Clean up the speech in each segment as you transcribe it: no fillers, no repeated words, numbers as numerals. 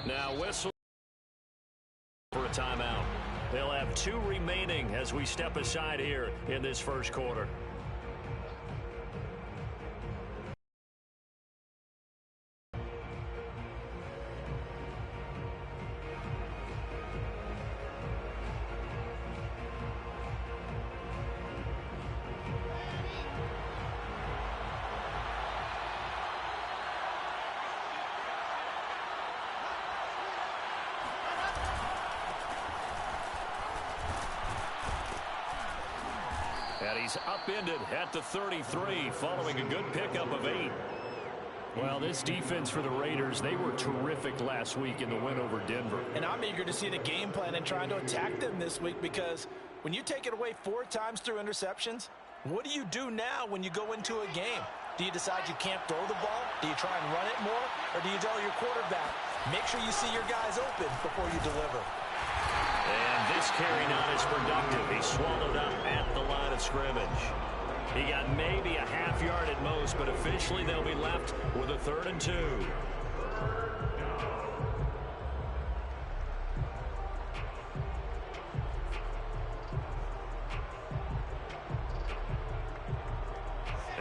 Now whistle for a timeout. They'll have 2 remaining as we step aside here in this first quarter. And he's upended at the 33 following a good pickup of 8. Well, this defense for the Raiders, they were terrific last week in the win over Denver. And I'm eager to see the game plan and trying to attack them this week, because when you take it away 4 times through interceptions, what do you do now when you go into a game? Do you decide you can't throw the ball? Do you try and run it more? Or do you tell your quarterback, make sure you see your guys open before you deliver? And this carry not as productive. He swallowed up at the line of scrimmage. He got maybe a half yard at most, but officially they'll be left with a 3rd and 2.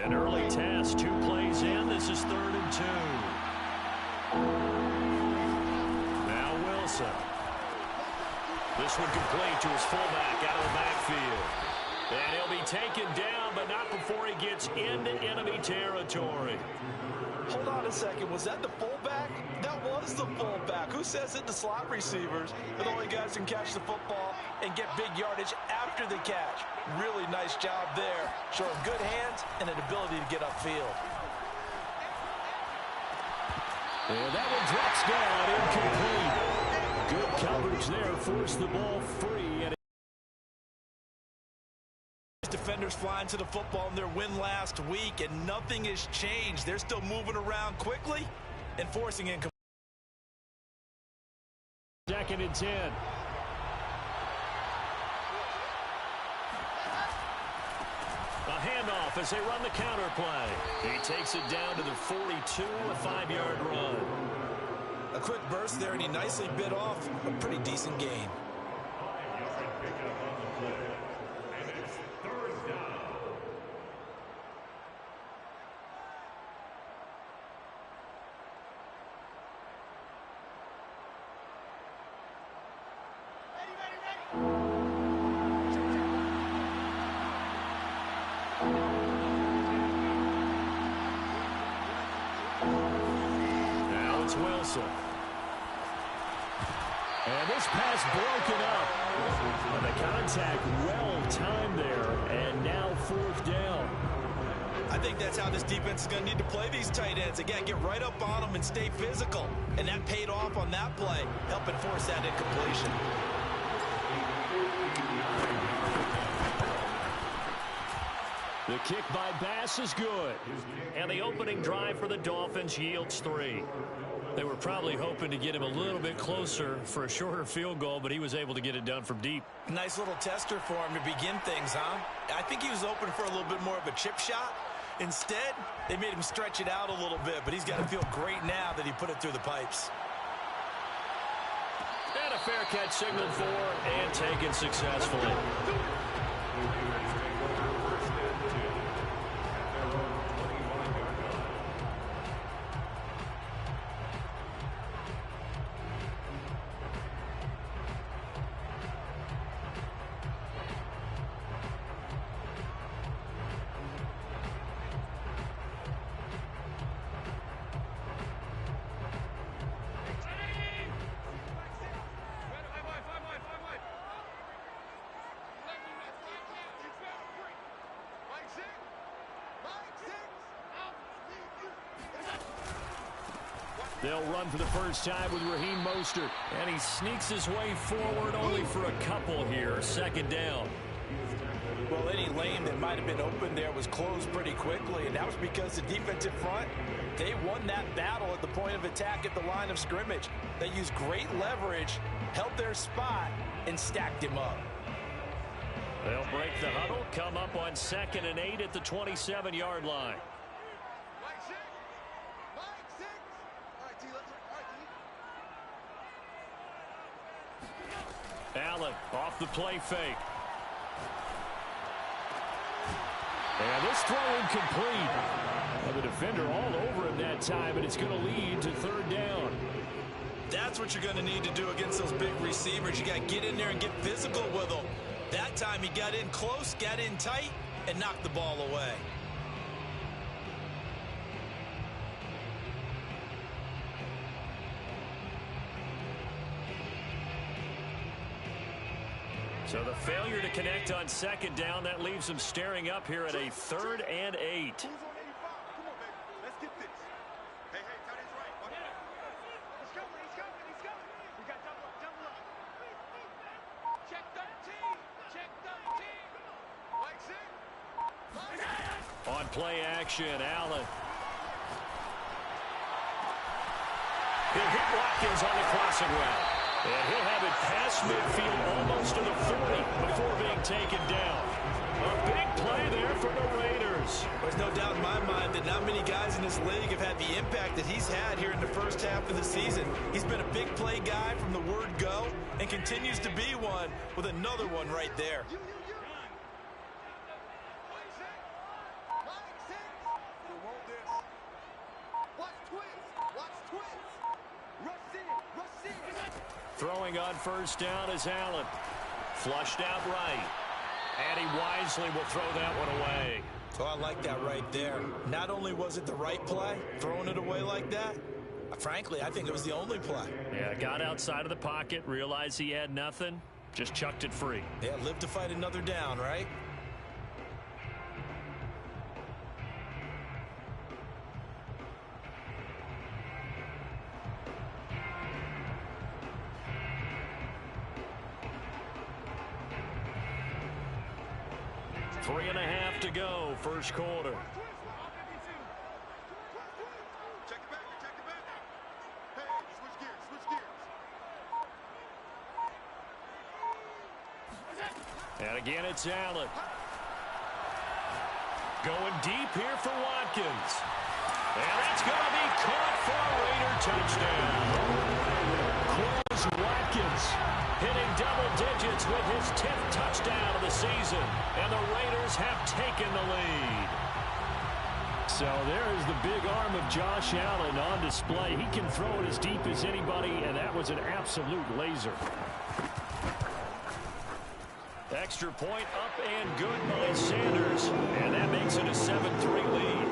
An early test, 2 plays in. This is 3rd and 2. Now Wilson. This one complete to his fullback out of the backfield. And he'll be taken down, but not before he gets into enemy territory. Hold on a second. Was that the fullback? That was the fullback. Who says it? The slot receivers are the only guys who can catch the football and get big yardage after the catch. Really nice job there. Showing good hands and an ability to get upfield. And that one drops down, incomplete. Good coverage there, forced the ball free. And defenders flying to the football in their win last week, and nothing has changed. They're still moving around quickly and forcing incomplete. 2nd and 10. A handoff as they run the counter play. He takes it down to the 42, a 5-yard run. A quick burst there, and he nicely bit off a pretty decent gain. Now it's Wilson. And this pass broken up. And the contact well timed there. And now 4th down. I think that's how this defense is going to need to play these tight ends. Again, get right up on them and stay physical. And that paid off on that play, helping force that incompletion. The kick by Bass is good. And the opening drive for the Dolphins yields 3. They were probably hoping to get him a little bit closer for a shorter field goal, but he was able to get it done from deep. Nice little tester for him to begin things, huh? I think he was open for a little bit more of a chip shot. Instead, they made him stretch it out a little bit, but he's got to feel great now that he put it through the pipes. And a fair catch signaled for and taken successfully. They'll run for the first time with Raheem Mostert. And he sneaks his way forward only for a couple here. 2nd down. Well, any lane that might have been open there was closed pretty quickly, and that was because the defensive front, they won that battle at the point of attack at the line of scrimmage. They used great leverage, held their spot, and stacked him up. They'll break the huddle, come up on 2nd and 8 at the 27-yard line. Allen off the play fake. And this throw incomplete. Well, the defender all over him that time, and it's going to lead to third down. That's what you're going to need to do against those big receivers. You got to get in there and get physical with them. That time he got in close, got in tight, and knocked the ball away. So the failure to connect on second down, that leaves them staring up here at a 3rd and 8. On play action, Allen. He'll hit Watkins on the crossing route. And he'll have it past midfield almost to the 40 before being taken down. A big play there for the Raiders. There's no doubt in my mind that not many guys in this league have had the impact that he's had here in the first half of the season. He's been a big play guy from the word go and continues to be one with another one right there. Throwing on first down is Allen. Flushed out right. And he wisely will throw that one away. Oh, I like that right there. Not only was it the right play, throwing it away like that, frankly, I think it was the only play. Yeah, got outside of the pocket, realized he had nothing, just chucked it free. Yeah, live to fight another down, right? Three and a half to go, first quarter. And again, it's Allen. Going deep here for Watkins. And that's going to be caught for a Raider touchdown. Quez Watkins hitting double digits with his 10th touchdown of the season. And the Raiders have taken the lead. So there is the big arm of Josh Allen on display. He can throw it as deep as anybody, and that was an absolute laser. Extra point up and good by Sanders. And that makes it a 7-3 lead.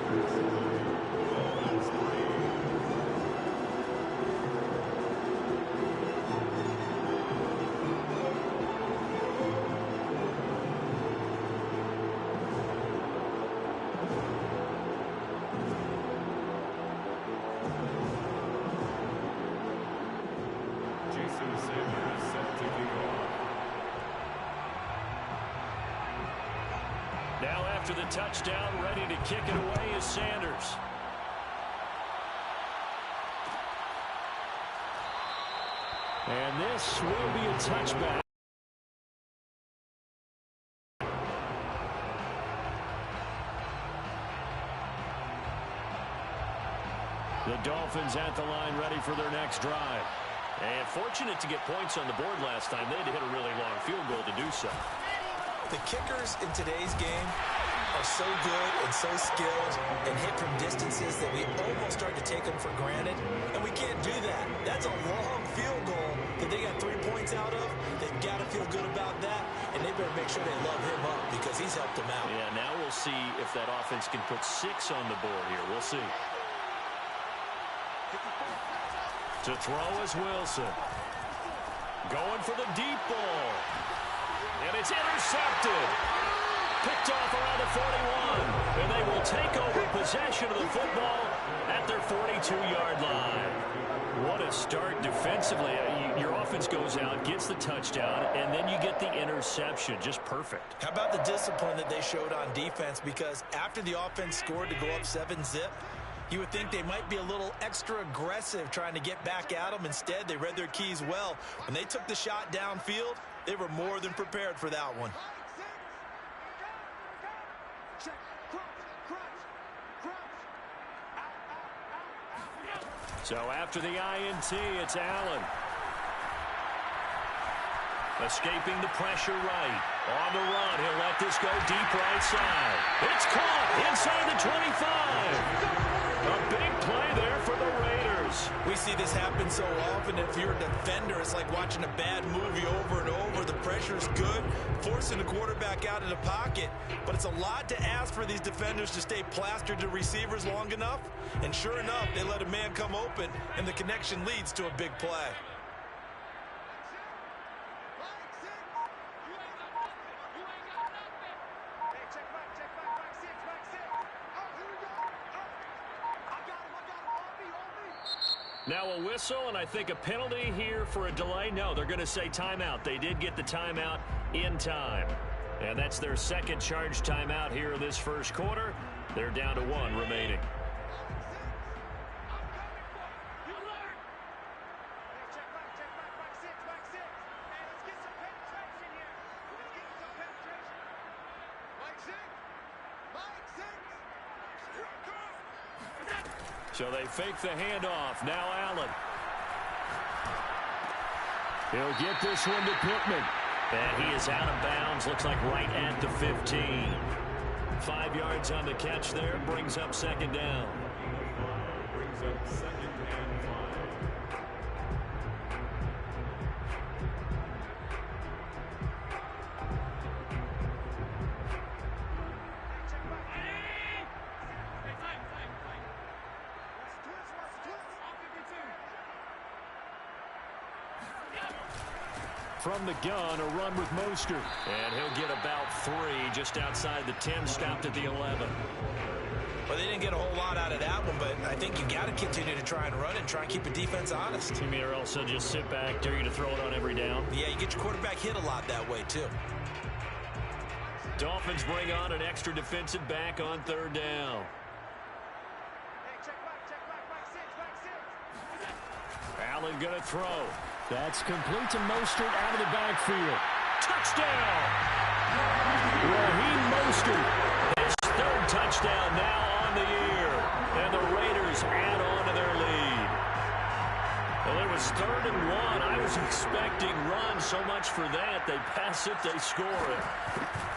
Now after the touchdown, ready to kick it away is Sanders. And this will be a touchback. The Dolphins at the line ready for their next drive. And fortunate to get points on the board last time. They had to hit a really long field goal to do so. The kickers in today's game are so good and so skilled and hit from distances that we almost start to take them for granted, and we can't do that. That's a long field goal that they got 3 points out of. They've got to feel good about that, and they better make sure they love him up because he's helped them out. Yeah, now we'll see if that offense can put 6 on the board here. We'll see. To throw is Wilson. Going for the deep ball. And it's intercepted. Picked off around the 41. And they will take over possession of the football at their 42-yard line. What a start defensively. Your offense goes out, gets the touchdown, and then you get the interception. Just perfect. How about the discipline that they showed on defense? Because after the offense scored to go up 7-zip, you would think they might be a little extra aggressive trying to get back at them. Instead, they read their keys well. When they took the shot downfield, they were more than prepared for that one. So after the INT, it's Allen. Escaping the pressure right. On the run, he'll let this go deep right side. It's caught inside the 25. A big play there for the Raiders. We see this happen so often. If you're a defender, it's like watching a bad movie over and over. The pressure's good, forcing the quarterback out of the pocket. But it's a lot to ask for these defenders to stay plastered to receivers long enough. And sure enough, they let a man come open, and the connection leads to a big play. Now a whistle, and I think a penalty here for a delay. No, they're going to say timeout. They did get the timeout in time. And that's their second charge timeout here in this first quarter. They're down to 1 remaining. So they fake the handoff. Now Allen. He'll get this one to Pittman. And he is out of bounds. Looks like right at the 15. 5 yards on the catch there. Brings up second down. Brings up second and 5. From the gun, a run with Mostert. And he'll get about 3 just outside the 10, stopped at the 11. Well, they didn't get a whole lot out of that one, but I think you got to continue to try and run and try and keep the defense honest. You mean or else they'll just sit back, dare you to throw it on every down? Yeah, you get your quarterback hit a lot that way, too. Dolphins bring on an extra defensive back on 3rd down. Allen going to throw. That's complete to Mostert out of the backfield. Touchdown! Raheem Mostert, his 3rd touchdown now on the year. And the Raiders add on to their lead. Well, it was 3rd and 1. I was expecting run so much for that. They pass it, they score it.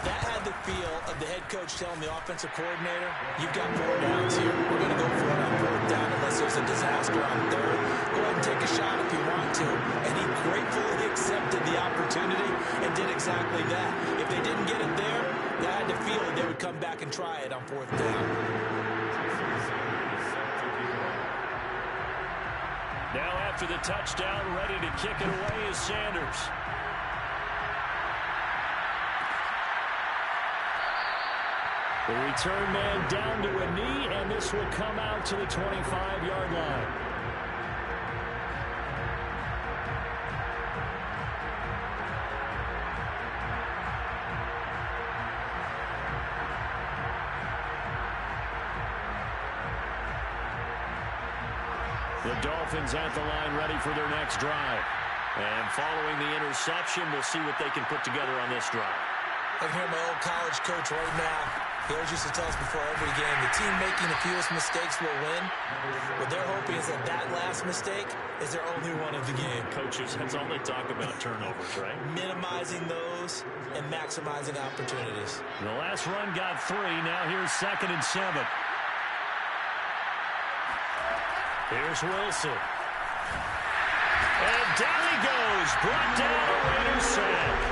That had the feel of the head coach telling the offensive coordinator, you've got 4 downs here. We're going to go for it on 4th down unless there's a disaster on 3rd. Go ahead and take a shot if you want to. And he gratefully accepted the opportunity and did exactly that. If they didn't get it there, they had the feel that they would come back and try it on 4th down. Now after the touchdown, ready to kick it away is Sanders. The return man down to a knee, and this will come out to the 25-yard line. The Dolphins at the line ready for their next drive. And following the interception, we'll see what they can put together on this drive. I can hear my old college coach right now. He always used to tell us before every game, the team making the fewest mistakes will win. What they're hoping is that that last mistake is their only one of the game. Coaches, that's all they talk about, turnovers, right? Minimizing those and maximizing opportunities. The last run got 3. Now here's 2nd and 7. Here's Wilson. And down he goes. Brought down a Raiders sack.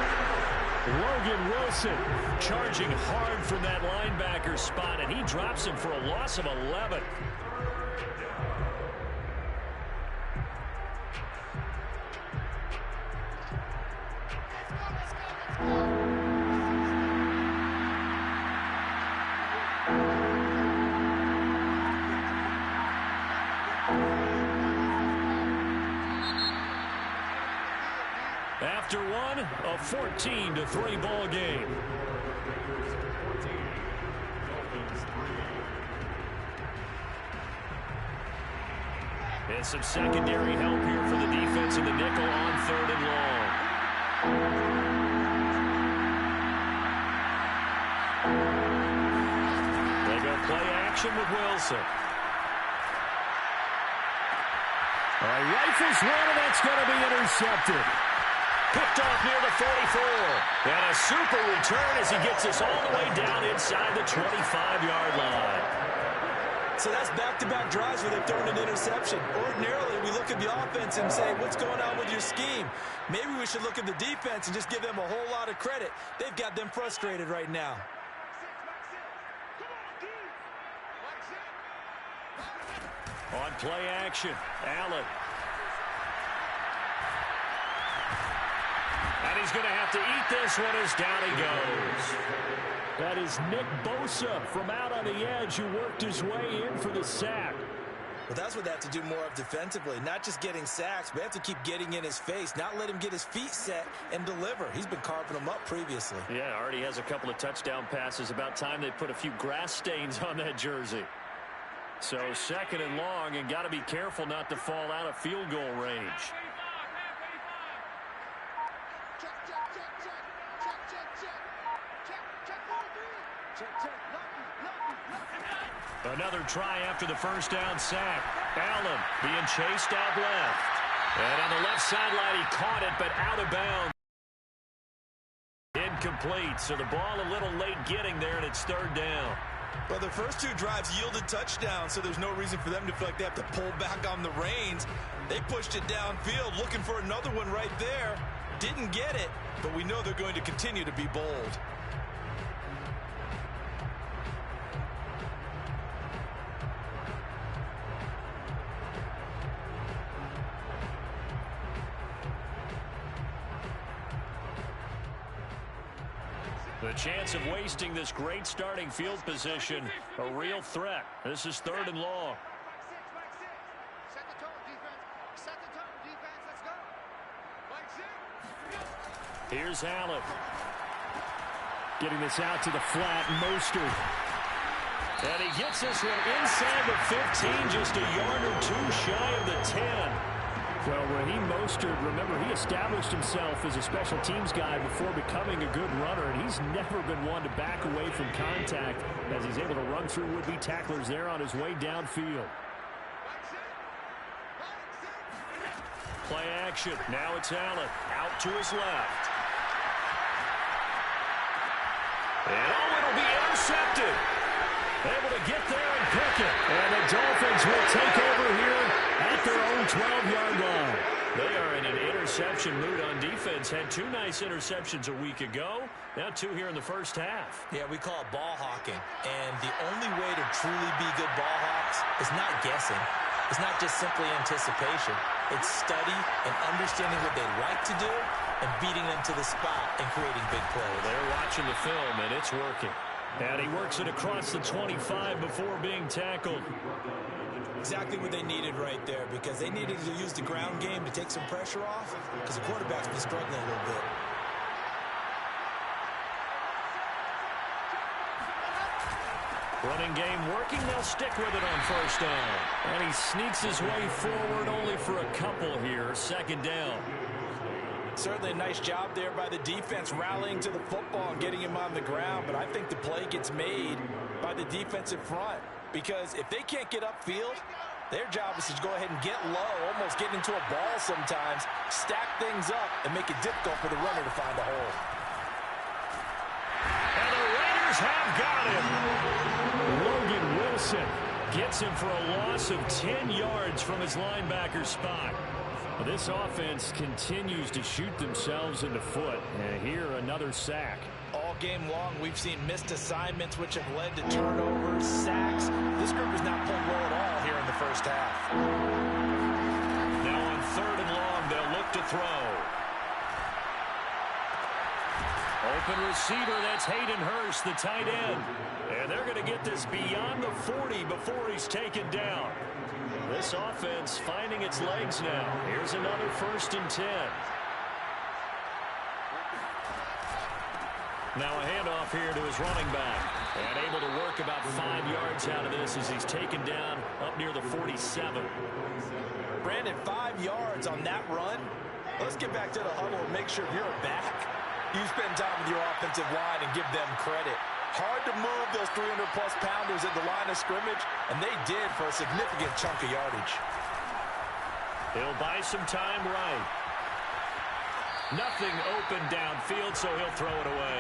Logan Wilson charging hard from that linebacker spot, and he drops him for a loss of 11. After one, a 14-3 ball game. And some secondary help here for the defense in the nickel on 3rd and long. They go play action with Wilson. Rifles one, and that's going to be intercepted. Picked off near the 44. And a super return as he gets us all the way down inside the 25-yard line. So that's back-to-back drives where they've thrown an interception. Ordinarily, we look at the offense and say, what's going on with your scheme? Maybe we should look at the defense and just give them a whole lot of credit. They've got them frustrated right now. On play action, Allen. And he's going to have to eat this one as down he goes. That is Nick Bosa from out on the edge who worked his way in for the sack. Well, that's what they have to do more of defensively. Not just getting sacks, but they have to keep getting in his face, not let him get his feet set and deliver. He's been carving them up previously. Yeah, already has a couple of touchdown passes. About time they put a few grass stains on that jersey. So second and long, and got to be careful not to fall out of field goal range. Another try after the first down sack. Allen being chased out left. And on the left sideline, he caught it, but out of bounds. Incomplete, so the ball a little late getting there, and it's third down. Well, the first two drives yielded touchdowns, so there's no reason for them to feel like they have to pull back on the reins. They pushed it downfield, looking for another one right there. Didn't get it, but we know they're going to continue to be bold. The chance of wasting this great starting field position, a real threat. This is third and long. Set the tone, defense. Set the tone, defense. Let's go. Here's Allen. Getting this out to the flat, Mostert. And he gets this one inside the 15, just a yard or two shy of the 10. Well, Raheem Mostert, remember, he established himself as a special teams guy before becoming a good runner, and he's never been one to back away from contact as he's able to run through would-be tacklers there on his way downfield. Play action. Now it's Allen out to his left. And it'll be intercepted. Able to get there and pick it. And the Dolphins will take over here at their own 12-yard line. They are in an interception mood on defense. Had two nice interceptions a week ago. Now two here in the first half. Yeah, we call it ball hawking. And the only way to truly be good ball hawks is not guessing. It's not just simply anticipation. It's study and understanding what they like to do and beating them to the spot and creating big plays. They're watching the film, and it's working. And he works it across the 25 before being tackled. Exactly what they needed right there, because they needed to use the ground game to take some pressure off, because the quarterback's been struggling a little bit. Running game working. They'll stick with it on first down. And he sneaks his way forward only for a couple here. Second down. Certainly a nice job there by the defense rallying to the football and getting him on the ground, but I think the play gets made by the defensive front, because if they can't get upfield, their job is to go ahead and get low, almost get into a ball sometimes, stack things up, and make it difficult for the runner to find a hole. And the Raiders have got him. Logan Wilson gets him for a loss of 10 yards from his linebacker spot. This offense continues to shoot themselves in the foot. And here, another sack. All game long, we've seen missed assignments, which have led to turnovers, sacks. This group has not played well at all here in the first half. Now on third and long, they'll look to throw. Open receiver, that's Hayden Hurst, the tight end. And they're going to get this beyond the 40 before he's taken down. This offense finding its legs now. Here's another 1st and 10. Now a handoff here to his running back. And able to work about 5 yards out of this as he's taken down up near the 47. Brandon, 5 yards on that run. Let's get back to the huddle and make sure if you're a back, you spend time with your offensive line and give them credit. Hard to move those 300-plus pounders at the line of scrimmage, and they did for a significant chunk of yardage. He'll buy some time right. Nothing open downfield, so he'll throw it away.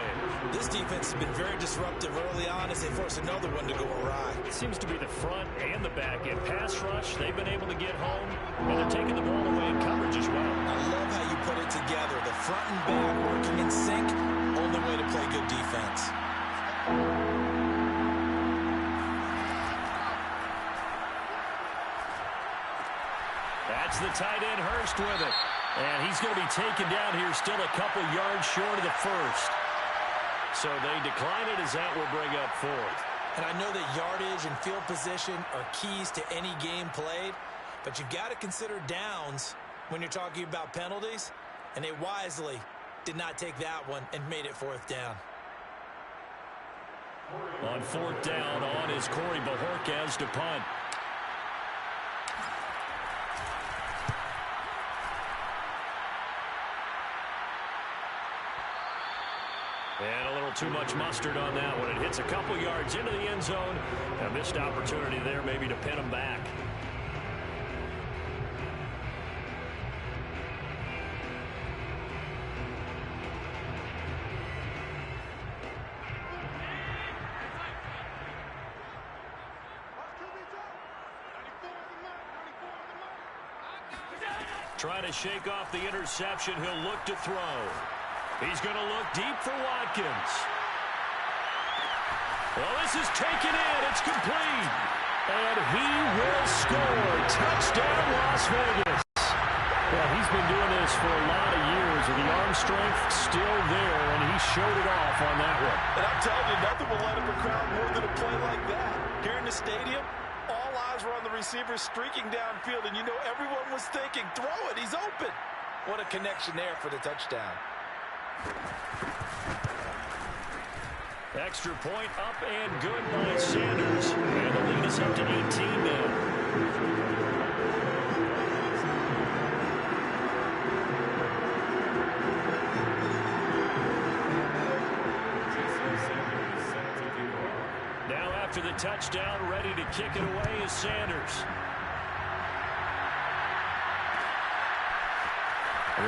This defense has been very disruptive early on as they force another one to go awry. It seems to be the front and the back end. Pass rush, they've been able to get home, and they're taking the ball away in coverage as well. I love how you put it together. The front and back working in sync, only way to play good defense. That's the tight end, Hurst, with it. And he's going to be taken down here still a couple yards short of the first. So they decline it as that will bring up fourth. And I know that yardage and field position are keys to any game played, but you've got to consider downs when you're talking about penalties, and they wisely did not take that one and made it fourth down. On fourth down, on is Corey Bajorquez to punt. And a little too much mustard on that one. It hits a couple yards into the end zone. A missed opportunity there maybe to pin him back. Trying to shake off the interception. He'll look to throw. He's going to look deep for Watkins. Well, this is taken in. It's complete. And he will score. Touchdown, Las Vegas. Well, he's been doing this for a lot of years, and the arm strength still there, and he showed it off on that one. And I'm telling you, nothing will light up a crowd more than a play like that. Here in the stadium, all eyes were on the receiver streaking downfield, and you know everyone was thinking, throw it, he's open. What a connection there for the touchdown. Extra point up and good by Sanders. And the lead is up to 18 now. Now after the touchdown, ready to kick it away is Sanders.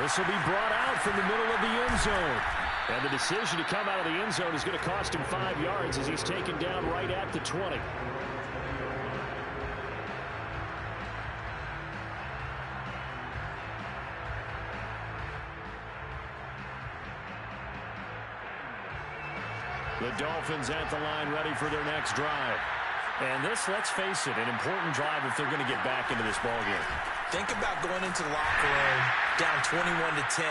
This will be brought out from the middle of the end zone. And the decision to come out of the end zone is going to cost him 5 yards as he's taken down right at the 20. The Dolphins at the line ready for their next drive. And this, let's face it, an important drive if they're going to get back into this ballgame. Think about going into the locker room down 21-10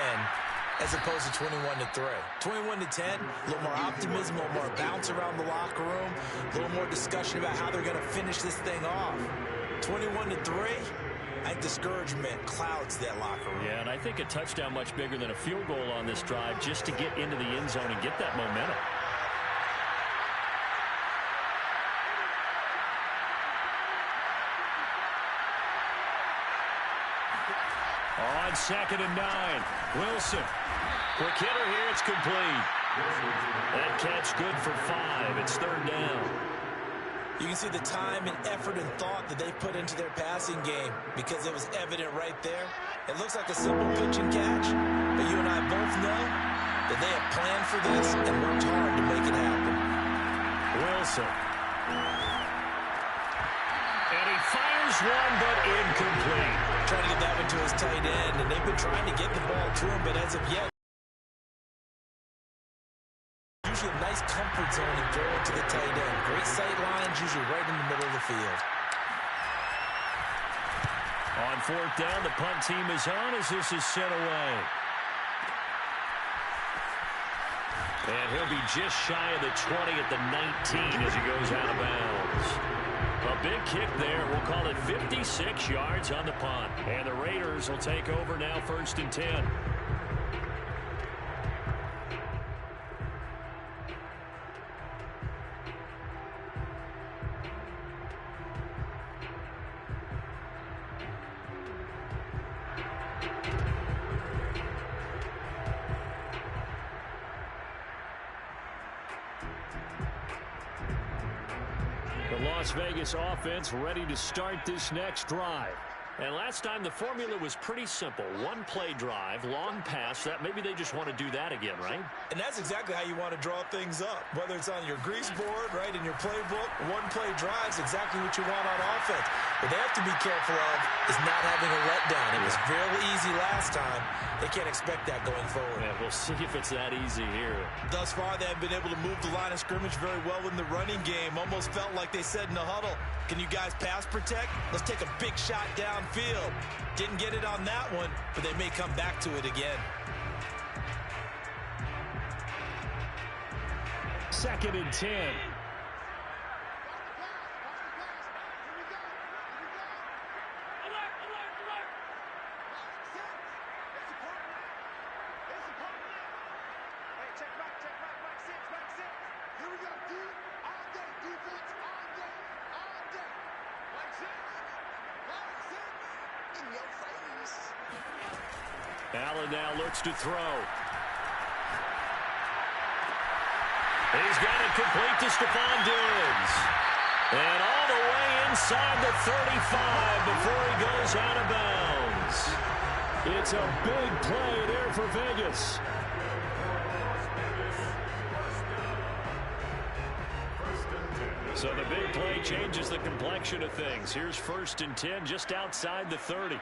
as opposed to 21-3. 21-10, a little more optimism, a little more bounce around the locker room, a little more discussion about how they're going to finish this thing off. 21-3, I think discouragement clouds that locker room. Yeah, and I think a touchdown much bigger than a field goal on this drive just to get into the end zone and get that momentum. On 2nd and 9, Wilson. Quick hitter here, it's complete. That catch good for 5. It's 3rd down. You can see the time and effort and thought that they put into their passing game because it was evident right there. It looks like a simple pitch and catch, but you and I both know that they have planned for this and worked hard to make it happen. Wilson. And he fires one, but incomplete. Trying to get that one to his tight end, and they've been trying to get the ball to him, but as of yet, usually a nice comfort zone and throw it to the tight end. Great sight lines, usually right in the middle of the field. On 4th down, the punt team is on as this is sent away. And he'll be just shy of the 20 at the 19 as he goes out of bounds. A big kick there. We'll call it 56 yards on the punt. And the Raiders will take over now 1st and 10. The Las Vegas offense ready to start this next drive. And last time the formula was pretty simple. One play drive, long pass. That maybe they just want to do that again, right? And that's exactly how you want to draw things up. Whether it's on your grease board, right, in your playbook, one play drive is exactly what you want on offense. What they have to be careful of is not having a letdown. It was fairly easy last time. They can't expect that going forward. Yeah, we'll see if it's that easy here. Thus far, they have been able to move the line of scrimmage very well in the running game. Almost felt like they said in the huddle, can you guys pass protect? Let's take a big shot downfield. Didn't get it on that one, but they may come back to it again. 2nd and 10. Allen now looks to throw. He's got it complete to Stephon Diggs. And all the way inside the 35 before he goes out of bounds. It's a big play there for Vegas. So the big play changes the complexion of things. Here's 1st and 10 just outside the 30.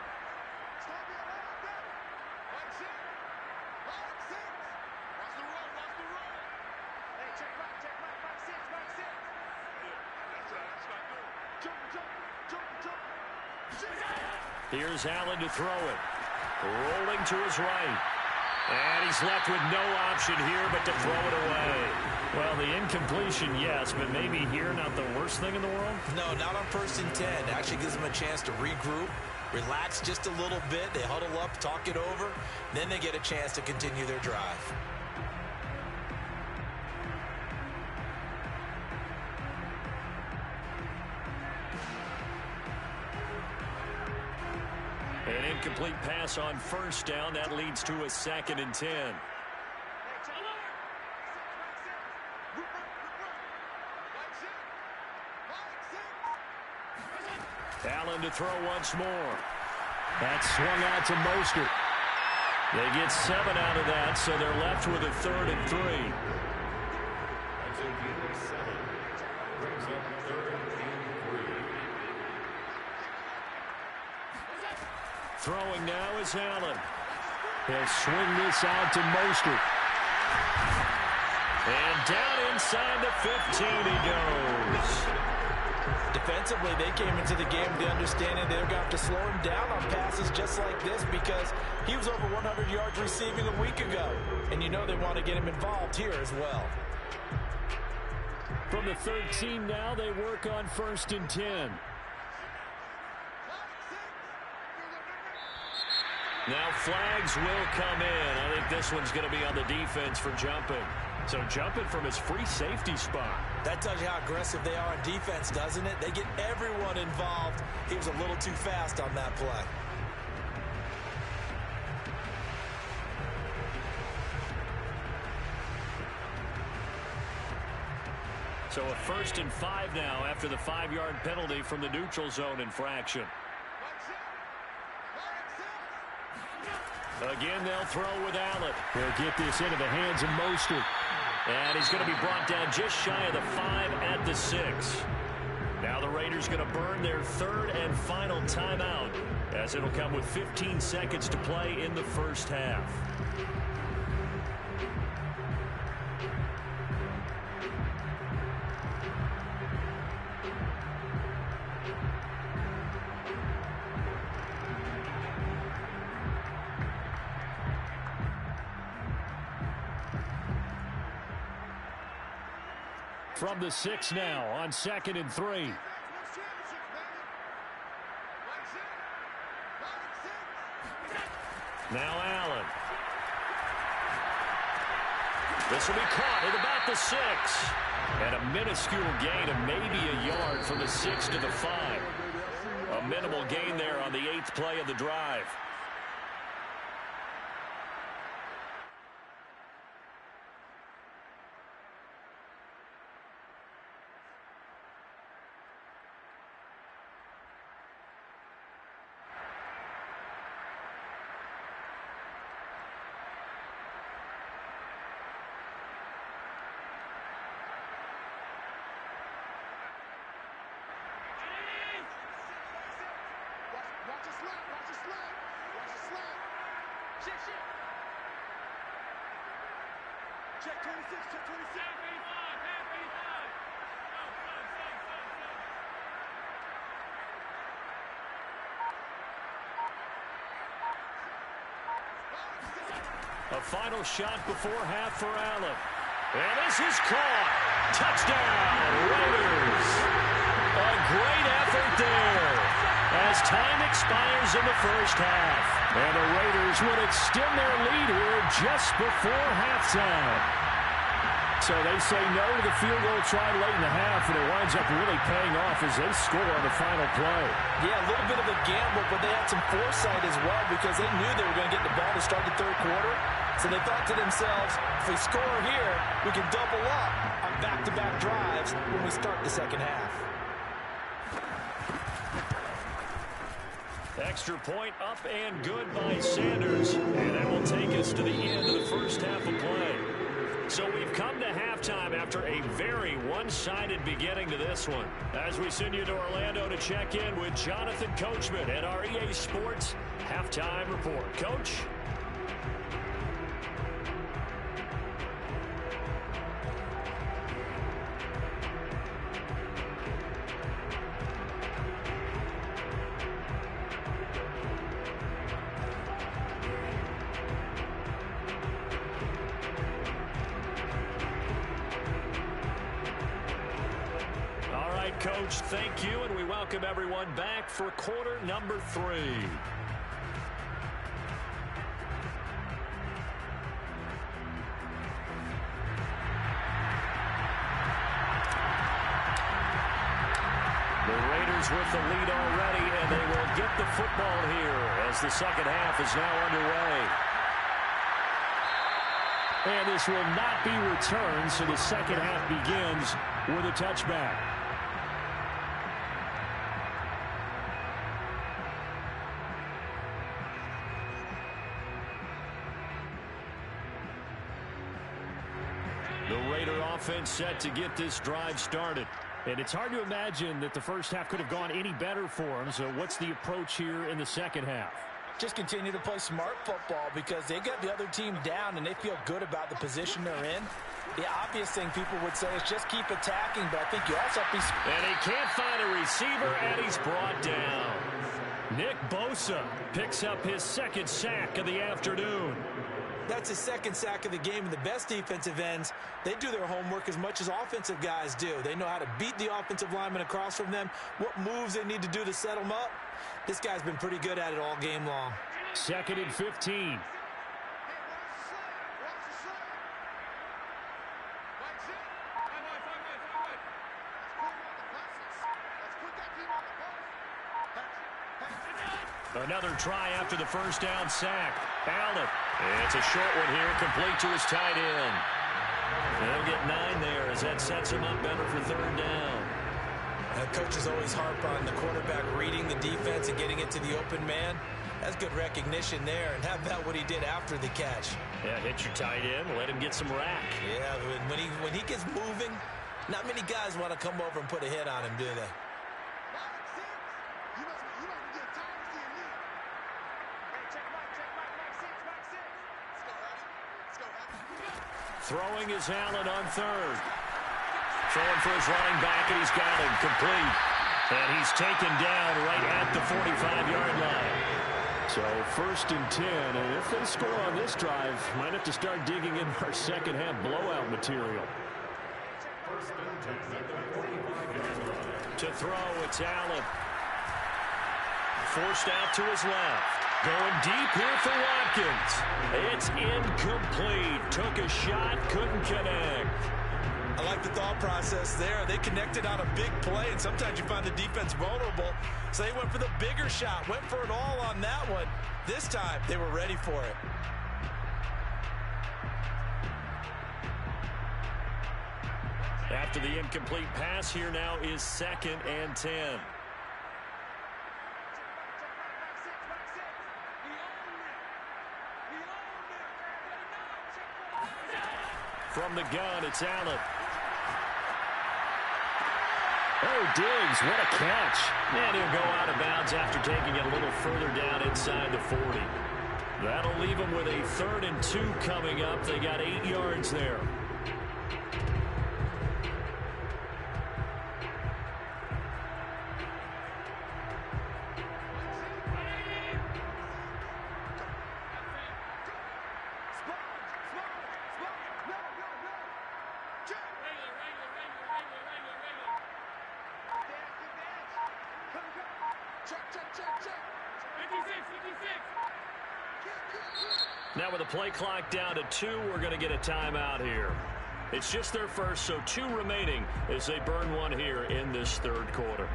Here's Allen to throw it. Rolling to his right. And he's left with no option here but to throw it away. Well, the incompletion, yes, but maybe here not the worst thing in the world? No, not on 1st and 10. It actually gives them a chance to regroup, relax just a little bit. They huddle up, talk it over. Then they get a chance to continue their drive. An incomplete pass on 1st down. That leads to a 2nd and 10. Allen to throw once more. That's swung out to Mostert. They get 7 out of that, so they're left with a 3rd and 3. Throwing now is Allen. He'll swing this out to Mostert. And down inside the 15 he goes. Defensively, they came into the game with the understanding they're going to have to slow him down on passes just like this because he was over 100 yards receiving a week ago. And you know they want to get him involved here as well. From the 13 now, they work on 1st and 10. Now flags will come in. I think this one's going to be on the defense for jumping. So jumping from his free safety spot. That tells you how aggressive they are on defense, doesn't it? They get everyone involved. He was a little too fast on that play. So a 1st and 5 now after the 5-yard penalty from the neutral zone infraction. Again, they'll throw with Allen. He'll get this into the hands of Mostert. And he's going to be brought down just shy of the 5 at the 6. Now the Raiders going to burn their 3rd and final timeout as it'll come with 15 seconds to play in the 1st half. From the 6 now on 2nd and 3. Now Allen. This will be caught at about the 6. And a minuscule gain of maybe a yard from the 6 to the 5. A minimal gain there on the 8th play of the drive. Check 26, check 26. Half 85, half 85. A final shot before half for Allen. And this is caught. Touchdown, Raiders. A great effort there as time expires in the first half. And the Raiders would extend their lead here just before halftime. So they say no to the field goal try late in the half, and it winds up really paying off as they score on the final play. Yeah, a little bit of a gamble, but they had some foresight as well because they knew they were going to get the ball to start the third quarter. So they thought to themselves, if we score here, we can double up on back-to-back drives when we start the second half. Extra point up and good by Sanders. And that will take us to the end of the first half of play. So we've come to halftime after a very one-sided beginning to this one. As we send you to Orlando to check in with Jonathan Coachman at our EA Sports Halftime Report. Coach? Coach, thank you, and we welcome everyone back for quarter number 3. The Raiders with the lead already, and they will get the football here as the second half is now underway. And this will not be returned, so the second half begins with a touchback. The Raider offense set to get this drive started. And it's hard to imagine that the first half could have gone any better for them. So what's the approach here in the second half? Just continue to play smart football because they got the other team down and they feel good about the position they're in. The obvious thing people would say is just keep attacking, but I think you also have to be... And he can't find a receiver, and he's brought down. Nick Bosa picks up his second sack of the afternoon. That's his second sack of the game, and the best defensive ends, they do their homework as much as offensive guys do. They know how to beat the offensive lineman across from them, what moves they need to do to set them up. This guy's been pretty good at it all game long. 2nd and 15. Another try after the first down sack. Allen. It's a short one here, complete to his tight end. They'll get 9 there as that sets him up better for third down. Coaches always harp on the quarterback reading the defense and getting it to the open man. That's good recognition there. And how about what he did after the catch? Yeah, hit your tight end, let him get some rack. Yeah, when he gets moving, not many guys want to come over and put a hit on him, do they? Throwing is Allen on third. Throwing for his running back, and he's got him complete. And he's taken down right at the 45-yard line. So 1st and 10, and if they score on this drive, might have to start digging in our second half blowout material. To throw, it's Allen. Forced out to his left. Going deep here for Watkins. It's incomplete. Took a shot, couldn't connect. I like the thought process there. They connected on a big play, and sometimes you find the defense vulnerable. So they went for the bigger shot, went for it all on that one. This time, they were ready for it. After the incomplete pass, here now is 2nd and 10. From the gun, it's Allen. Oh, Diggs, what a catch. And he'll go out of bounds after taking it a little further down inside the 40. That'll leave them with a 3rd and 2 coming up. They got 8 yards there. Now with the play clock down to 2, we're going to get a timeout here. It's just their first, so 2 remaining as they burn one here in this 3rd quarter.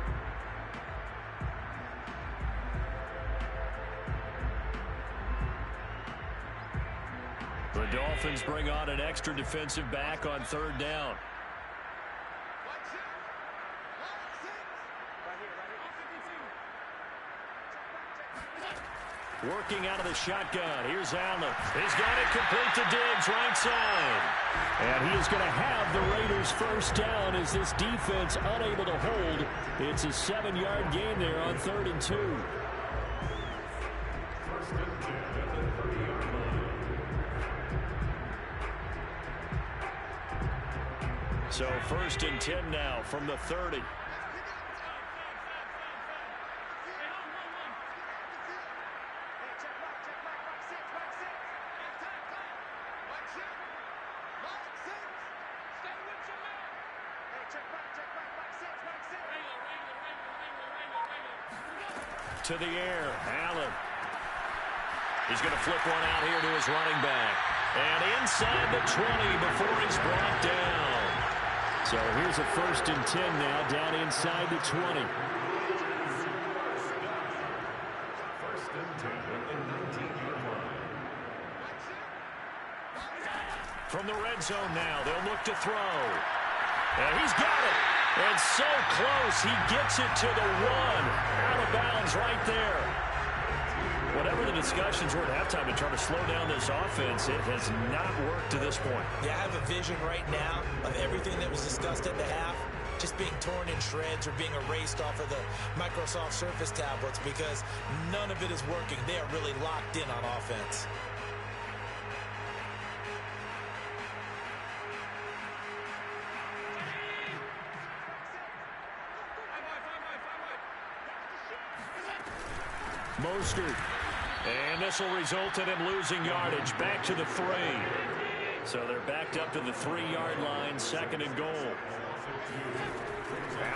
The Dolphins bring on an extra defensive back on 3rd down. Working out of the shotgun. Here's Allen. He's got it complete to Diggs, right side. And he is going to have the Raiders' first down as this defense unable to hold. It's a 7-yard gain there on 3rd and 2. So 1st and 10 now from the 30. To the air, Allen. He's going to flip one out here to his running back. And inside the 20 before he's brought down. So here's a 1st and 10 now, down inside the 20. From the red zone now, they'll look to throw. And he's got it. And so close, he gets it to the 1. Out of bounds right there. Whatever the discussions were at halftime to try to slow down this offense, it has not worked to this point. Yeah, I have a vision right now of everything that was discussed at the half just being torn in shreds or being erased off of the Microsoft Surface tablets because none of it is working. They are really locked in on offense. Mostert. And this will result in him losing yardage. Back to the 3. So they're backed up to the 3-yard line. 2nd and goal.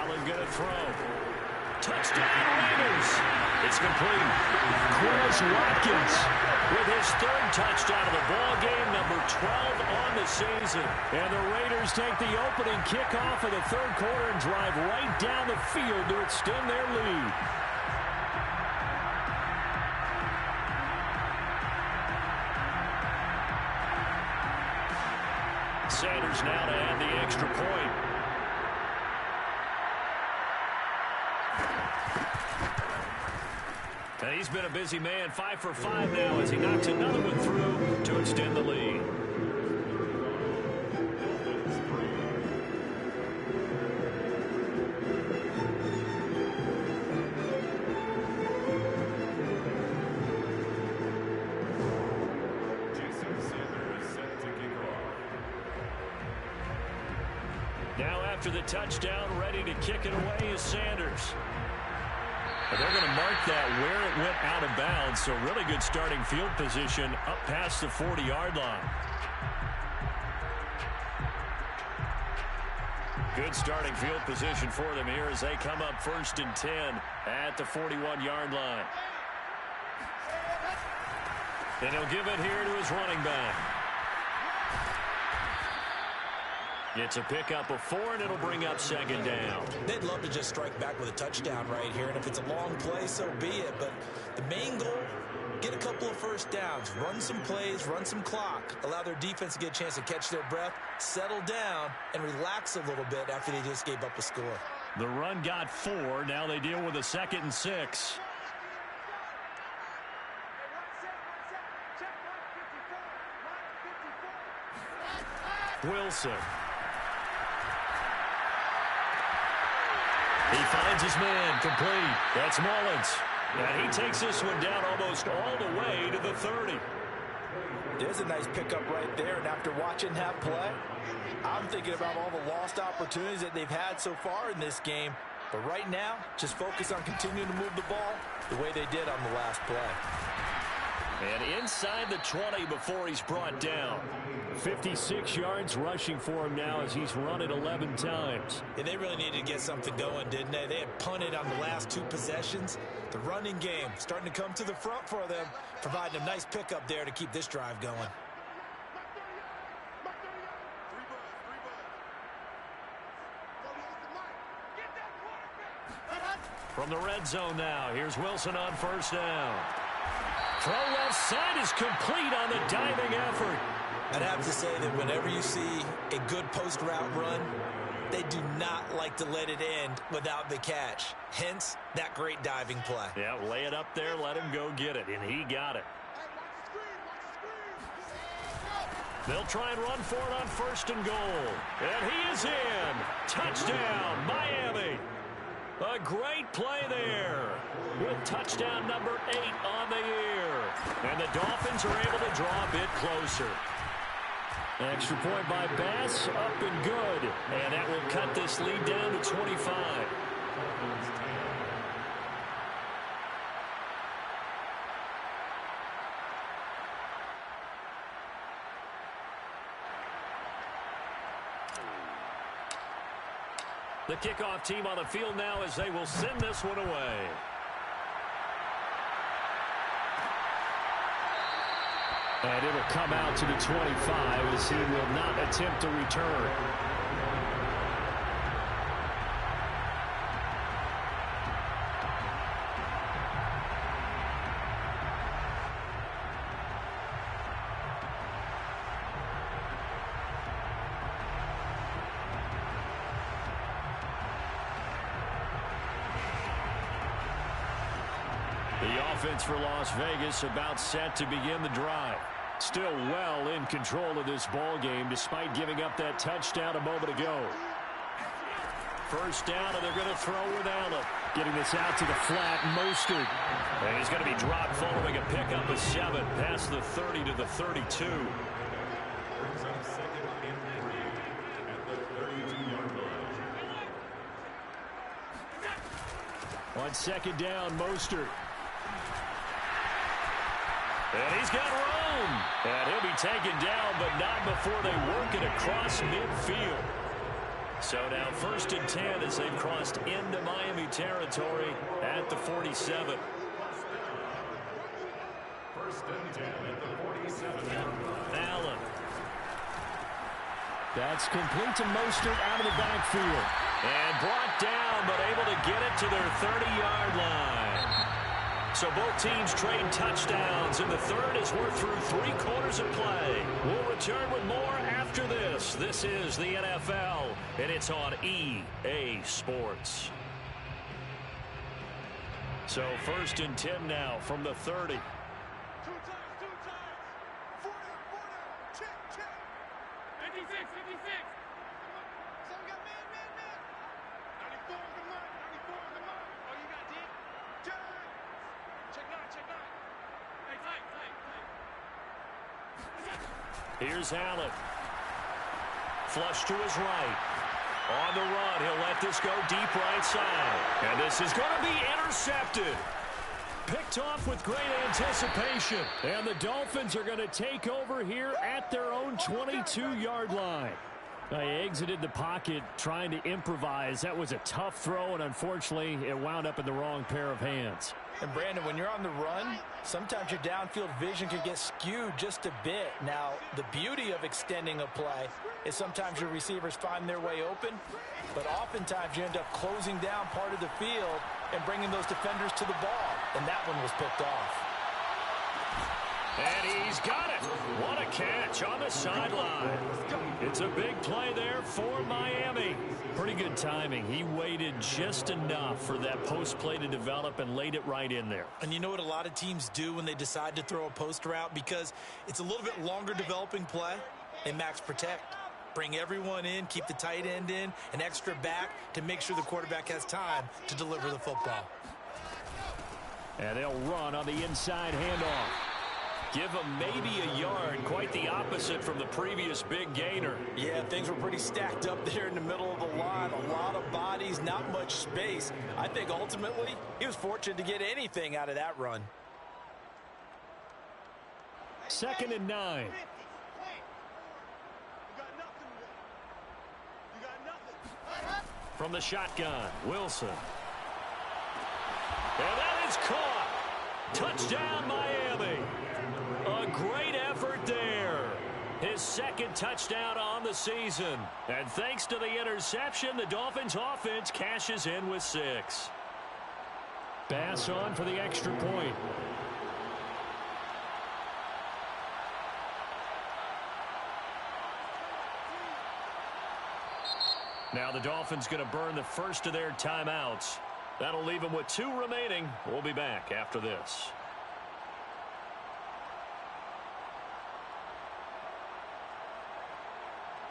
Allen going to throw. Touchdown Raiders. It's complete. Chris Watkins with his 3rd touchdown of the ball game, number 12 on the season. And the Raiders take the opening kickoff of the 3rd quarter and drive right down the field to extend their lead. Sanders now to add the extra point. And he's been a busy man, 5 for 5 now as he knocks another one through to extend the lead. Now after the touchdown, ready to kick it away is Sanders. But they're going to mark that where it went out of bounds, so really good starting field position up past the 40-yard line. Good starting field position for them here as they come up 1st and 10 at the 41-yard line. And he'll give it here to his running back. It's a pickup of 4, and it'll bring up 2nd down. They'd love to just strike back with a touchdown right here, and if it's a long play, so be it. But the main goal, get a couple of 1st downs, run some plays, run some clock, allow their defense to get a chance to catch their breath, settle down, and relax a little bit after they just gave up a score. The run got 4. Now they deal with a 2nd and 6. Wilson. He finds his man complete. That's Mullins. And he takes this one down almost all the way to the 30. There's a nice pickup right there, and after watching that play, I'm thinking about all the lost opportunities that they've had so far in this game. But right now, just focus on continuing to move the ball the way they did on the last play. And inside the 20 before he's brought down. 56 yards rushing for him now as he's run it 11 times. And they really needed to get something going, didn't they? They had punted on the last 2 possessions. The running game starting to come to the front for them, providing a nice pickup there to keep this drive going. From the red zone now, here's Wilson on first down. Throw left side is complete on the diving effort. I'd have to say that whenever you see a good post route run, they do not like to let it end without the catch. Hence, that great diving play. Yeah, lay it up there, let him go get it, and he got it. They'll try and run for it on first and goal. And he is in. Touchdown, Miami. A great play there with touchdown number 8 on the year. And the Dolphins are able to draw a bit closer. Extra point by Bass, up and good. And that will cut this lead down to 25. The kickoff team on the field now as they will send this one away. And it'll come out to the 25 as he will not attempt to return. The offense for Las Vegas about set to begin the drive. Still well in control of this ball game despite giving up that touchdown a moment ago. First down, and they're going to throw with Allen. Getting this out to the flat, Mostert. And he's going to be dropped following a pickup of 7 past the 30 to the 32. On second down, Mostert. And he's got room. And he'll be taken down, but not before they work it across midfield. So now first and 10 as they've crossed into Miami territory at the 47. First and 10 at the 47. Allen. That's complete to Mostert out of the backfield. And brought down, but able to get it to their 30-yard line. So both teams trade touchdowns in the third as we're through 3 quarters of play. We'll return with more after this. This is the NFL, and it's on EA Sports. So first and 10 now from the 30. 2 times. 40, check. 56. So we got man. 94 is the mark. Oh, you got D? Check 9. Hey, tight. Here's Allen. Flush to his right. On the run, he'll let this go deep right side. And this is going to be intercepted. Picked off with great anticipation. And the Dolphins are going to take over here at their own 22-yard line. He exited the pocket trying to improvise. That was a tough throw, and unfortunately, it wound up in the wrong pair of hands. And Brandon, when you're on the run, sometimes your downfield vision can get skewed just a bit. Now, the beauty of extending a play is sometimes your receivers find their way open, but oftentimes you end up closing down part of the field and bringing those defenders to the ball. And that one was picked off. And he's got it. What a catch on the sideline. It's a big play there for Miami. Pretty good timing. He waited just enough for that post play to develop and laid it right in there. And you know what a lot of teams do when they decide to throw a post route? Because it's a little bit longer developing play. They max protect. Bring everyone in, keep the tight end in, an extra back to make sure the quarterback has time to deliver the football. And they'll run on the inside handoff. Give them maybe a yard, quite the opposite from the previous big gainer. Yeah, things were pretty stacked up there in the middle of the line. A lot of bodies, not much space. I think ultimately he was fortunate to get anything out of that run. 2nd and 9. From the shotgun, Wilson. And that is caught. Touchdown, Miami. A great effort there. His 2nd touchdown on the season. And thanks to the interception, the Dolphins offense cashes in with 6. Bass on for the extra point. Now the Dolphins going to burn the first of their timeouts. That'll leave them with 2 remaining. We'll be back after this.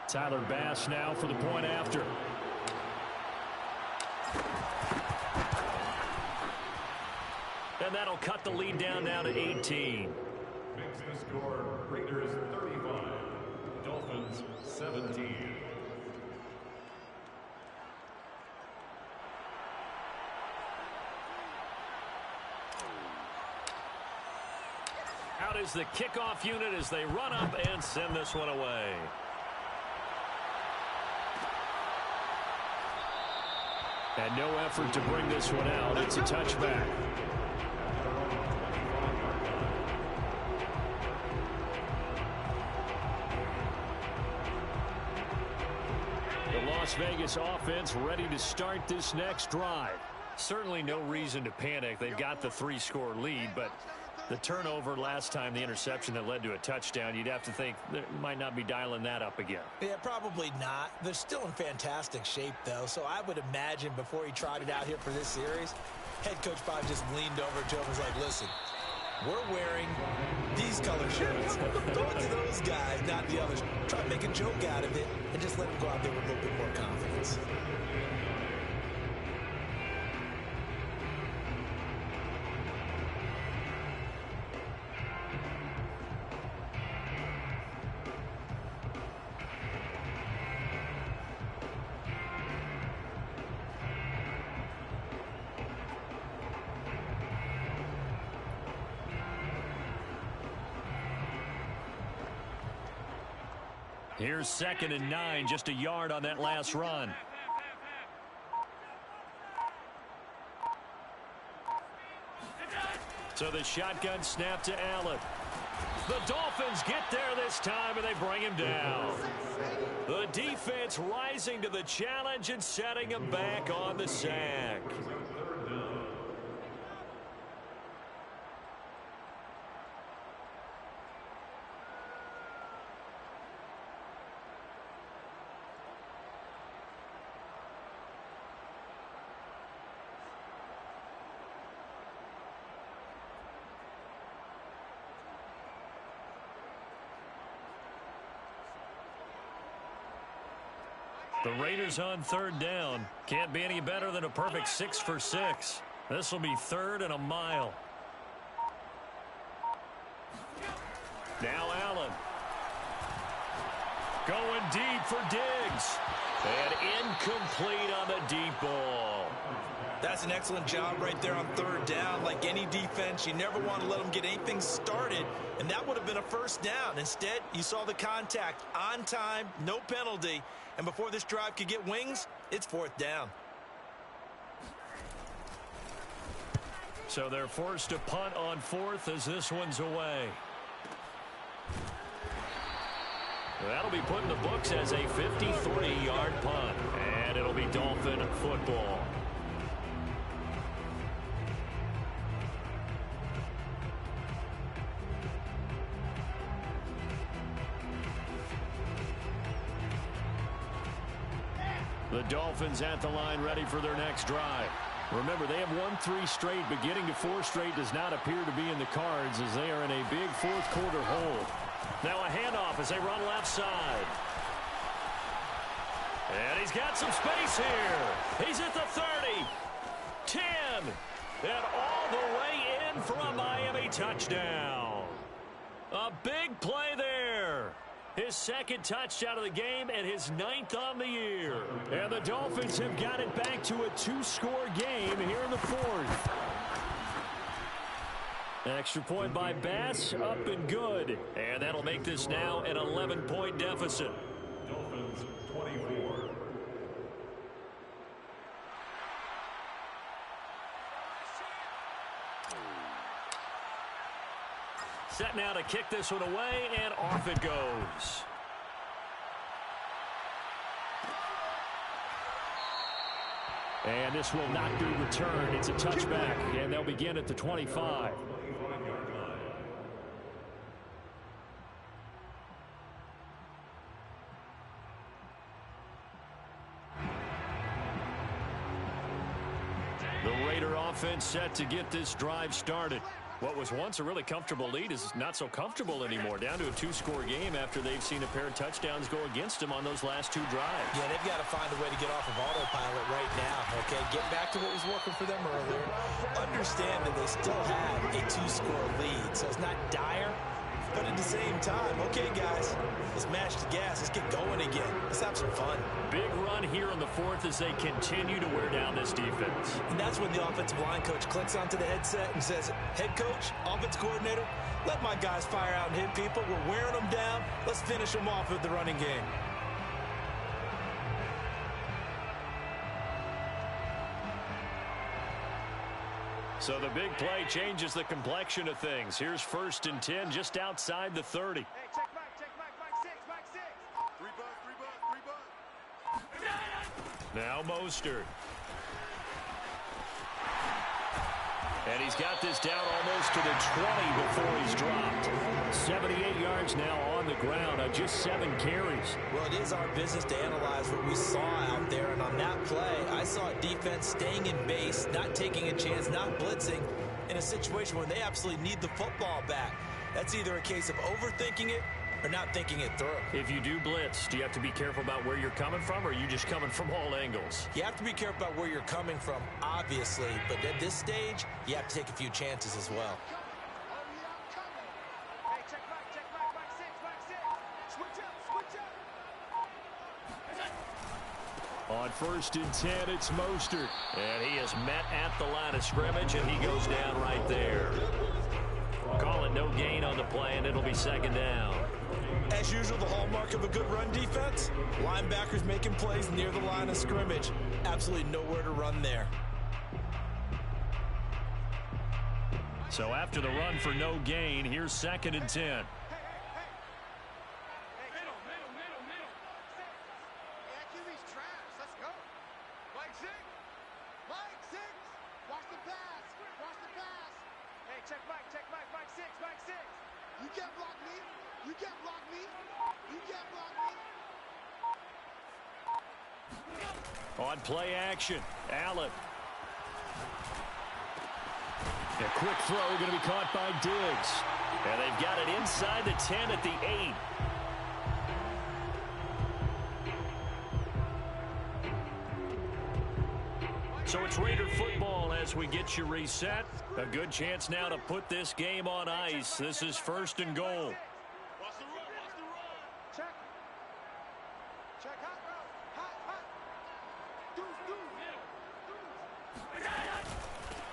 Tyler Bass now for the point after. And that'll cut the lead down now to 18. Makes the score Raiders 35, Dolphins 17. Out is the kickoff unit as they run up and send this one away. And no effort to bring this one out. It's a touchback. The Las Vegas offense ready to start this next drive. Certainly no reason to panic. They've got the 3-score lead, but the turnover last time, the interception that led to a touchdown, you'd have to think they might not be dialing that up again. Yeah, probably not. They're still in fantastic shape, though, so I would imagine before he trotted out here for this series, head coach probably just leaned over to him and was like, listen, we're wearing these color shirts. Throw it to those guys, not the others. Try to make a joke out of it and just let them go out there with a little bit more confidence. Here's 2nd and 9, just a yard on that last run. So the shotgun snap to Allen. The Dolphins get there this time, and they bring him down. The defense rising to the challenge and setting him back on the sack. The Raiders on 3rd down. Can't be any better than a perfect 6 for 6. This will be 3rd and a mile. Now Allen. Going deep for Diggs. And incomplete on the deep ball. That's an excellent job right there on 3rd down. Like any defense, you never want to let them get anything started, and that would have been a 1st down. Instead, you saw the contact on time, no penalty, and before this drive could get wings, it's 4th down. So they're forced to punt on 4th as this one's away. That'll be put in the books as a 53-yard punt, and it'll be Dolphin football. The Dolphins at the line ready for their next drive. Remember, they have won 3 straight, but getting to 4 straight does not appear to be in the cards as they are in a big 4th quarter hole. Now a handoff as they run left side. And he's got some space here. He's at the 30, 10, and all the way in for a Miami touchdown. A big play there. His second touchdown of the game and his 9th on the year. And the Dolphins have got it back to a 2-score game here in the 4th. Extra point by Bass, up and good. And that'll make this now an 11-point deficit. Dolphins 24. Set now to kick this one away, and off it goes. And this will not be returned. It's a touchback, and they'll begin at the 25. The Raider offense set to get this drive started. What was once a really comfortable lead is not so comfortable anymore. Down to a 2-score game after they've seen a pair of touchdowns go against them on those last 2 drives. Yeah, they've got to find a way to get off of autopilot right now, okay? Get back to what was working for them earlier. Understand that they still have a 2-score lead, so it's not dire. But at the same time, okay, guys, let's match the gas. Let's get going again. Let's have some fun. Big run here in the 4th as they continue to wear down this defense. And that's when the offensive line coach clicks onto the headset and says, head coach, offense coordinator, let my guys fire out and hit people. We're wearing them down. Let's finish them off with the running game. So the big play changes the complexion of things. Here's 1st and 10 just outside the 30. Hey, check back, back 6. 3 bucks. Now Mostert. And he's got this down almost to the 20 before he's dropped. 78 yards now on the ground on just 7 carries. Well, it is our business to analyze what we saw out there. And on that play, I saw a defense staying in base, not taking a chance, not blitzing in a situation where they absolutely need the football back. That's either a case of overthinking it or not thinking it through. If you do blitz, do you have to be careful about where you're coming from, or are you just coming from all angles? You have to be careful about where you're coming from, obviously. But at this stage, you have to take a few chances as well. Hey, check back 6. Switch up. On 1st and 10, it's Mostert. And he is met at the line of scrimmage, and he goes down right there. Call it no gain on the play, and it'll be 2nd down. As usual, the hallmark of a good run defense, linebackers making plays near the line of scrimmage. Absolutely nowhere to run there. So after the run for no gain, here's 2nd and 10. Hey, QB's trash. Let's go. Mike 6. Watch the pass. Hey, check back. Mike 6. You can't block me. You can't block me. On play action, Allen. A quick throw going to be caught by Diggs. And they've got it inside the 10 at the 8. So it's Raider football as we get you reset. A good chance now to put this game on ice. This is 1st and goal. Watch the run. Check hot, bro. Hot. Deuce.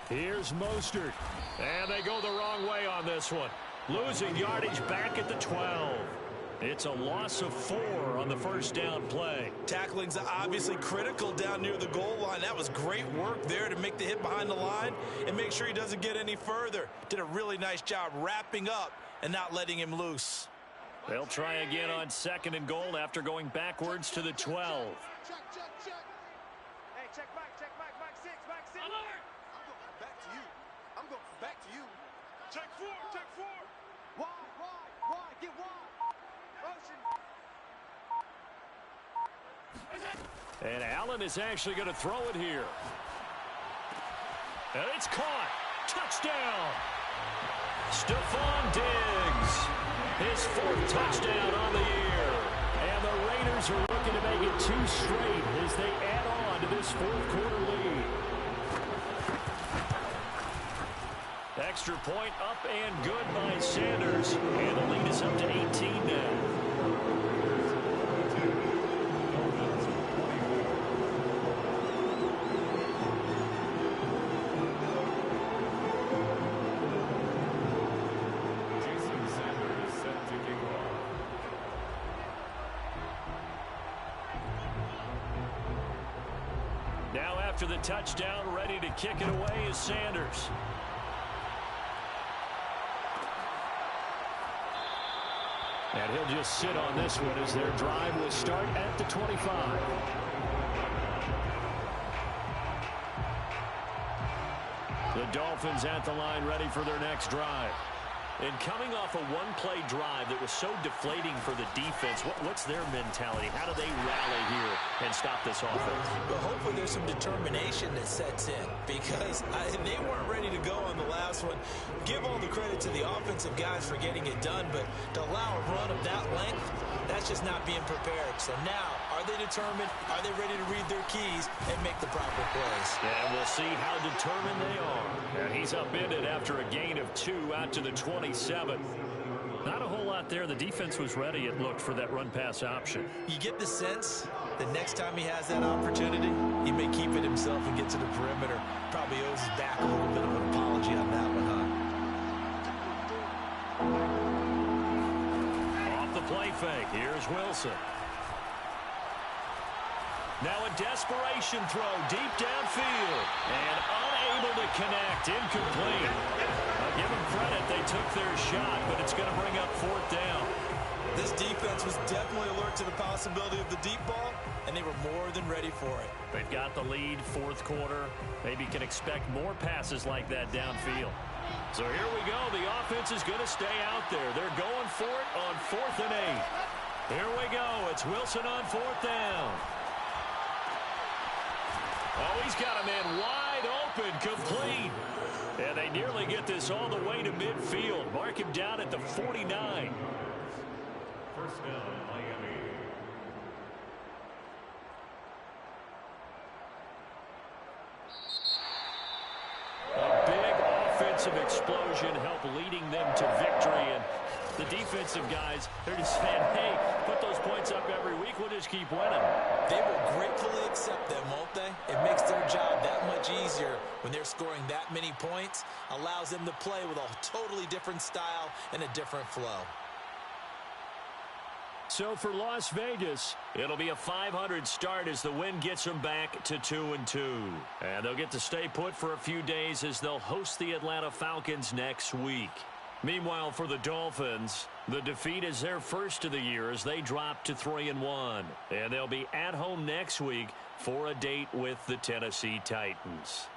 Here's Mostert. And they go the wrong way on this one. Losing yardage back at the 12. It's a loss of 4 on the 1st down play. Tackling's obviously critical down near the goal line. That was great work there to make the hit behind the line and make sure he doesn't get any further. Did a really nice job wrapping up and not letting him loose. They'll try again on 2nd and goal after going backwards to the 12. Check. Hey, check back. Mike 6. I'm going back to you. Check 4. Wide. Get wide. Motion. And Allen is actually going to throw it here. And it's caught. Touchdown. Stephon Diggs. His 4th touchdown on the year. And the Raiders are looking to make it 2 straight as they add on to this 4th quarter lead. Extra point up and good by Sanders. And the lead is up to 18 now. Now after the touchdown, ready to kick it away is Sanders. And he'll just sit on this one as their drive will start at the 25. The Dolphins at the line ready for their next drive. And coming off a one-play drive that was so deflating for the defense, what's their mentality? How do they rally here and stop this offense? Well, hopefully there's some determination that sets in because they weren't ready to go on the last one. Give all the credit to the offensive guys for getting it done, but to allow a run of that length, that's just not being prepared. So now, are they determined? Are they ready to read their keys and make the proper plays? And we'll see how determined they are. And he's upended after a gain of 2 out to the 27. Not a whole lot there. The defense was ready, it looked, for that run-pass option. You get the sense that next time he has that opportunity, he may keep it himself and get to the perimeter. Probably owes his back a little bit of an apology on that one, huh? Off the play fake. Here's Wilson. Now a desperation throw deep downfield. And unable to connect. Incomplete. I'll give them credit. They took their shot, but it's going to bring up 4th down. This defense was definitely alert to the possibility of the deep ball, and they were more than ready for it. They've got the lead, 4th quarter. Maybe can expect more passes like that downfield. So here we go. The offense is going to stay out there. They're going for it on 4th and 8. Here we go. It's Wilson on 4th down. Oh, he's got a man wide open, complete. And they nearly get this all the way to midfield. Mark him down at the 49. First down, Miami. A big offensive explosion helped leading them to victory. And the defensive guys, they're just saying, hey, put those points up every week. We'll just keep winning. They will gratefully accept them, won't they? It makes their job that much easier when they're scoring that many points. Allows them to play with a totally different style and a different flow. So for Las Vegas, it'll be a 500 start as the win gets them back to 2-2. And they'll get to stay put for a few days as they'll host the Atlanta Falcons next week. Meanwhile, for the Dolphins, the defeat is their first of the year as they drop to 3-1. And they'll be at home next week for a date with the Tennessee Titans.